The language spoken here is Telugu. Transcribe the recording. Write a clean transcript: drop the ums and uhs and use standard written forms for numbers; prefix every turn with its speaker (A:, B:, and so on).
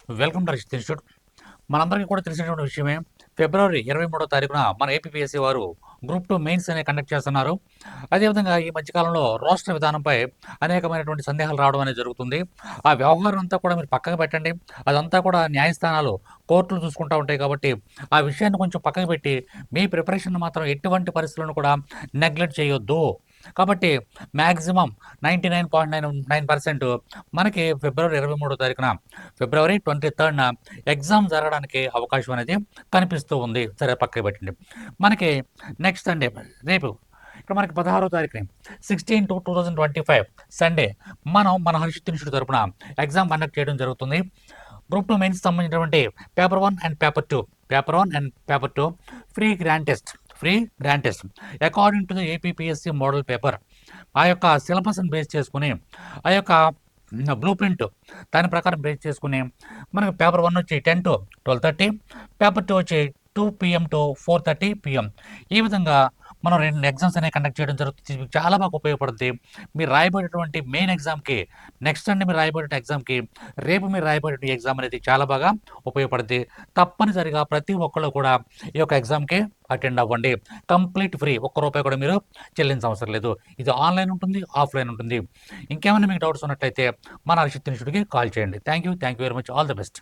A: Welcome to Rajith institute. మనందరికీ కూడా తెలిసినటువంటి విషయమే. ఫిబ్రవరి 23వ తారీఖున మన ఏపీపీఎస్సీ వారు గ్రూప్ 2 మెయిన్స్ అనేవి కండక్ట్ చేస్తున్నారు. అదేవిధంగా ఈ మధ్యకాలంలో రోస్టర్ విధానంపై అనేకమైనటువంటి సందేహాలు రావడం అనేది జరుగుతుంది. ఆ వ్యవహారం అంతా కూడా మీరు పక్కకు పెట్టండి. అదంతా కూడా న్యాయస్థానాలు, కోర్టులు చూసుకుంటా ఉంటాయి కాబట్టి ఆ విషయాన్ని కొంచెం పక్కకు పెట్టి మీ ప్రిపరేషన్ మాత్రం ఎటువంటి పరిస్థితులను కూడా నెగ్లెక్ట్ చేయొద్దు. కాబట్టి మ్యాక్సిమం 99.99% మనకి ఫిబ్రవరి 23వ తారీఖున ఫిబ్రవరి 23న ఎగ్జామ్ జరగడానికి అవకాశం అనేది కనిపిస్తూ ఉంది. సరే పక్కకి పెట్టండి. మనకి నెక్స్ట్ సండే రేపు ఇక్కడ మనకి 16వ తారీఖుని 16/2/2025 సండే మన హర్షిత్ ఇన్స్టిట్యూట్ తరపున ఎగ్జామ్ కండక్ట్ చేయడం జరుగుతుంది. గ్రూప్ 2 మెయిన్స్ సంబంధించినటువంటి paper 1 and paper 2 free grand test according to the APPSC model paper. ఆ యొక్క సిలబస్ని బేస్ చేసుకుని ఆ యొక్క బ్లూ ప్రింట్ దాని ప్రకారం బేస్ చేసుకుని మనకు పేపర్ 1 వచ్చి 10 to 12:30, పేపర్ 2 వచ్చి 2 PM to 4:30 PM. ఈ విధంగా మనం 2 ఎగ్జామ్స్ అనేవి కండక్ట్ చేయడం జరుగుతుంది. ఇది చాలా బాగా ఉపయోగపడుతుంది. మీరు రాయబడేటువంటి మెయిన్ ఎగ్జామ్కి, నెక్స్ట్ అండి మీరు రాయబడే ఎగ్జామ్కి, రేపు మీరు రాయబడే ఎగ్జామ్ అనేది చాలా బాగా ఉపయోగపడుతుంది. తప్పనిసరిగా ప్రతి ఒక్కళ్ళు కూడా ఈ యొక్క ఎగ్జామ్కి అటెండ్ అవ్వండి. కంప్లీట్ ఫ్రీ, ఒక్క రూపాయి కూడా మీరు చెల్లించవసరం లేదు. ఇది ఆన్లైన్ ఉంటుంది, ఆఫ్లైన్ ఉంటుంది. ఇంకేమైనా మీకు డౌట్స్ ఉన్నట్లయితే మన హర్షిత్ ఇన్స్టిట్యూట్కి కాల్ చేయండి. Thank you very much. All the best.